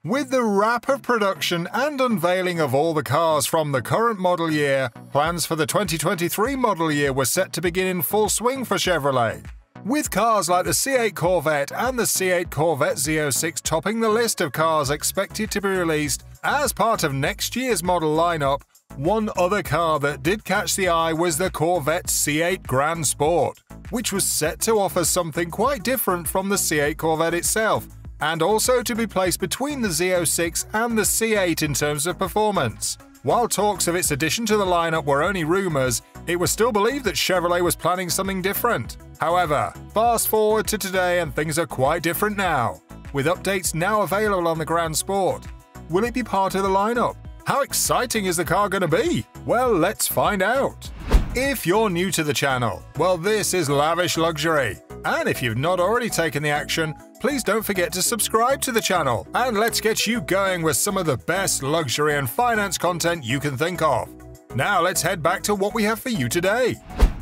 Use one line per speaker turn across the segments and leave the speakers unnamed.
With the wrap of production and unveiling of all the cars from the current model year, plans for the 2023 model year were set to begin in full swing for Chevrolet. With cars like the C8 Corvette and the C8 Corvette Z06 topping the list of cars expected to be released as part of next year's model lineup, one other car that did catch the eye was the Corvette C8 Grand Sport, which was set to offer something quite different from the C8 Corvette itself, and also to be placed between the Z06 and the C8 in terms of performance. While talks of its addition to the lineup were only rumors, it was still believed that Chevrolet was planning something different. However, fast forward to today and things are quite different now, with updates now available on the Grand Sport. Will it be part of the lineup? How exciting is the car going to be? Well, let's find out. If you're new to the channel, well, this is lavish luxury. And if you've not already taken the action, please don't forget to subscribe to the channel, and let's get you going with some of the best luxury and finance content you can think of. Now let's head back to what we have for you today.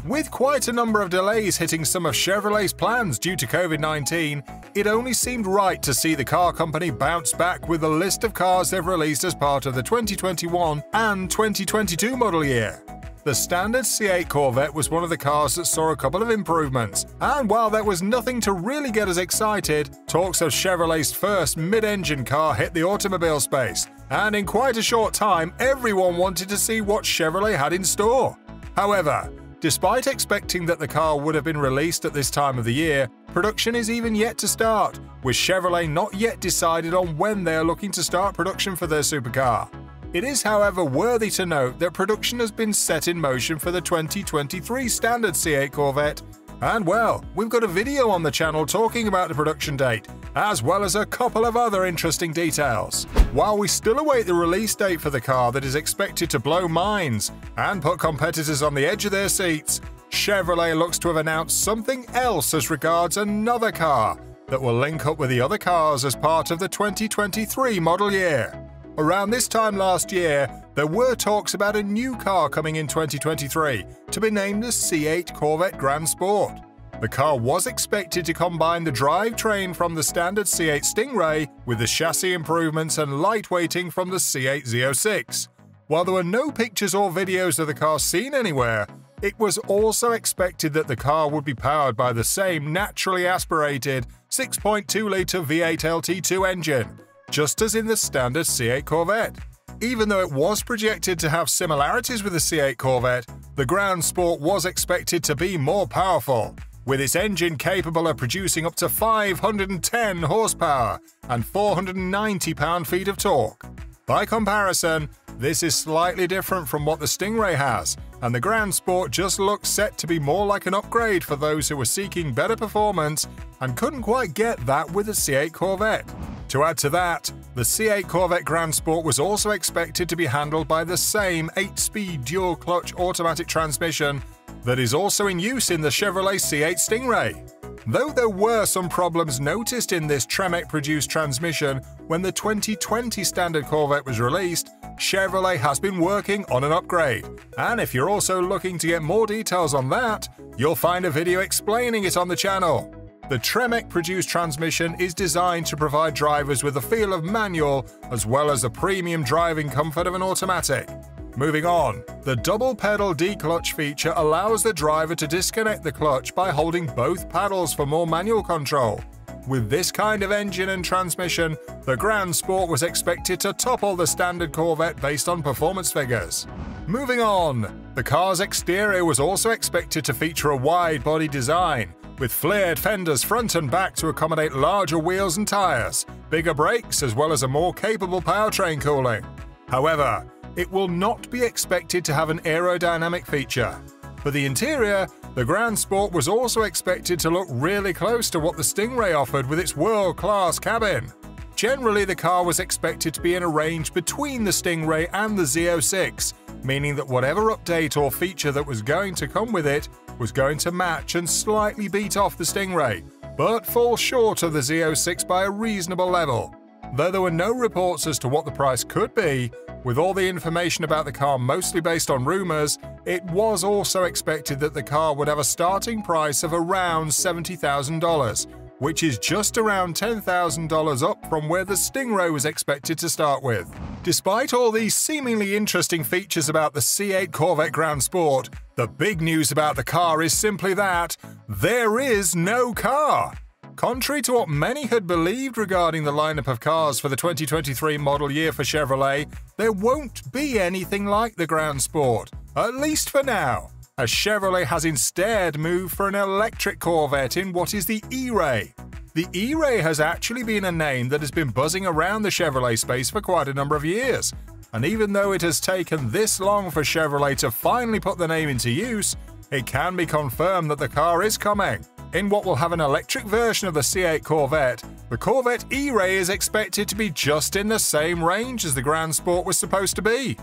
With quite a number of delays hitting some of Chevrolet's plans due to COVID-19, it only seemed right to see the car company bounce back with a list of cars they've released as part of the 2021 and 2022 model year. The standard C8 Corvette was one of the cars that saw a couple of improvements, and while there was nothing to really get us excited, talks of Chevrolet's first mid-engine car hit the automobile space, and in quite a short time everyone wanted to see what Chevrolet had in store. However, despite expecting that the car would have been released at this time of the year, production is even yet to start, with Chevrolet not yet decided on when they are looking to start production for their supercar. It is, however, worthy to note that production has been set in motion for the 2023 standard C8 Corvette, and well, we've got a video on the channel talking about the production date, as well as a couple of other interesting details. While we still await the release date for the car that is expected to blow minds and put competitors on the edge of their seats, Chevrolet looks to have announced something else as regards another car that will link up with the other cars as part of the 2023 model year. Around this time last year, there were talks about a new car coming in 2023 to be named the C8 Corvette Grand Sport. The car was expected to combine the drivetrain from the standard C8 Stingray with the chassis improvements and lightweighting from the C8 Z06. While there were no pictures or videos of the car seen anywhere, it was also expected that the car would be powered by the same naturally aspirated 6.2-litre V8 LT2 engine, just as in the standard C8 Corvette. Even though it was projected to have similarities with the C8 Corvette, the Grand Sport was expected to be more powerful, with its engine capable of producing up to 510 horsepower and 490 pound-feet of torque. By comparison, this is slightly different from what the Stingray has, and the Grand Sport just looks set to be more like an upgrade for those who were seeking better performance and couldn't quite get that with the C8 Corvette. To add to that, the C8 Corvette Grand Sport was also expected to be handled by the same 8-speed dual-clutch automatic transmission that is also in use in the Chevrolet C8 Stingray. Though there were some problems noticed in this Tremec-produced transmission when the 2020 standard Corvette was released, Chevrolet has been working on an upgrade, and if you're also looking to get more details on that, you'll find a video explaining it on the channel. The Tremec-produced transmission is designed to provide drivers with the feel of manual as well as the premium driving comfort of an automatic. Moving on, the double-pedal D-clutch feature allows the driver to disconnect the clutch by holding both paddles for more manual control. With this kind of engine and transmission, the Grand Sport was expected to topple the standard Corvette based on performance figures. Moving on, the car's exterior was also expected to feature a wide-body design, with flared fenders front and back to accommodate larger wheels and tires, bigger brakes, as well as a more capable powertrain cooling. However, it will not be expected to have an aerodynamic feature. For the interior, the Grand Sport was also expected to look really close to what the Stingray offered with its world-class cabin. Generally, the car was expected to be in a range between the Stingray and the Z06, meaning that whatever update or feature that was going to come with it was going to match and slightly beat off the Stingray, but fall short of the Z06 by a reasonable level. Though there were no reports as to what the price could be, with all the information about the car mostly based on rumors, it was also expected that the car would have a starting price of around $70,000, which is just around $10,000 up from where the Stingray was expected to start with. Despite all these seemingly interesting features about the C8 Corvette Grand Sport, the big news about the car is simply that there is no car. Contrary to what many had believed regarding the lineup of cars for the 2023 model year for Chevrolet, there won't be anything like the Grand Sport, at least for now, as Chevrolet has instead moved for an electric Corvette in what is the ERAY. The ERAY has actually been a name that has been buzzing around the Chevrolet space for quite a number of years, and even though it has taken this long for Chevrolet to finally put the name into use, it can be confirmed that the car is coming. In what will have an electric version of the C8 Corvette, the Corvette ERAY is expected to be just in the same range as the Grand Sport was supposed to be.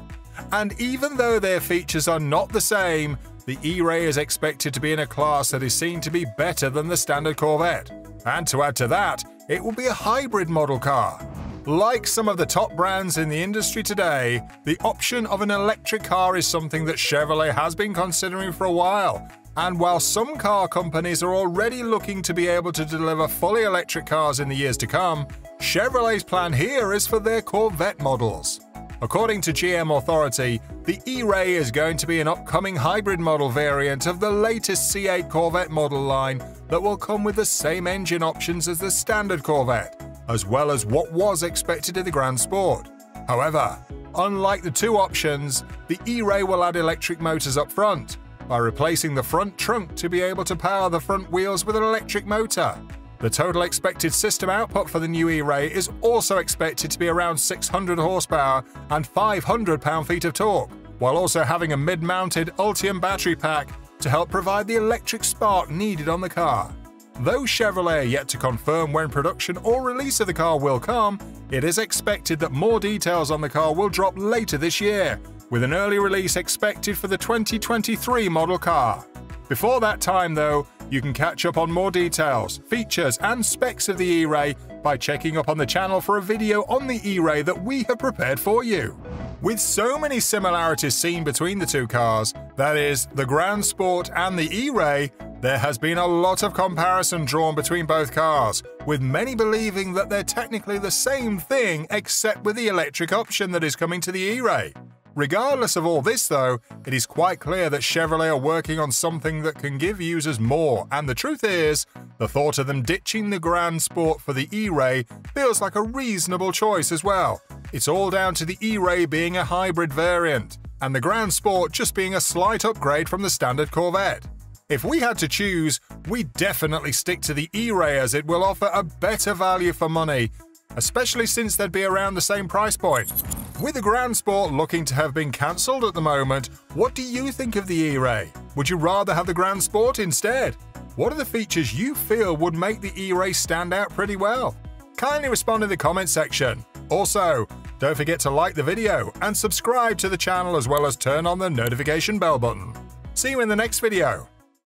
And even though their features are not the same, the ERAY is expected to be in a class that is seen to be better than the standard Corvette. And to add to that, it will be a hybrid model car. Like some of the top brands in the industry today, the option of an electric car is something that Chevrolet has been considering for a while. And while some car companies are already looking to be able to deliver fully electric cars in the years to come, Chevrolet's plan here is for their Corvette models. According to GM Authority, the ERAY is going to be an upcoming hybrid model variant of the latest C8 Corvette model line that will come with the same engine options as the standard Corvette, as well as what was expected in the Grand Sport. However, unlike the two options, the ERAY will add electric motors up front, by replacing the front trunk to be able to power the front wheels with an electric motor. The total expected system output for the new ERAY is also expected to be around 600 horsepower and 500 pound-feet of torque, while also having a mid-mounted Ultium battery pack to help provide the electric spark needed on the car. Though Chevrolet are yet to confirm when production or release of the car will come, it is expected that more details on the car will drop later this year, with an early release expected for the 2023 model car. Before that time though, you can catch up on more details, features and specs of the ERAY by checking up on the channel for a video on the ERAY that we have prepared for you. With so many similarities seen between the two cars, that is, the Grand Sport and the ERAY, there has been a lot of comparison drawn between both cars, with many believing that they're technically the same thing except with the electric option that is coming to the ERAY. Regardless of all this though, it is quite clear that Chevrolet are working on something that can give users more, and the truth is, the thought of them ditching the Grand Sport for the ERAY feels like a reasonable choice as well. It's all down to the ERAY being a hybrid variant, and the Grand Sport just being a slight upgrade from the standard Corvette. If we had to choose, we'd definitely stick to the ERAY as it will offer a better value for money, especially since they'd be around the same price point. With the Grand Sport looking to have been cancelled at the moment, what do you think of the ERAY? Would you rather have the Grand Sport instead? What are the features you feel would make the ERAY stand out pretty well? Kindly respond in the comment section. Also, don't forget to like the video and subscribe to the channel as well as turn on the notification bell button. See you in the next video.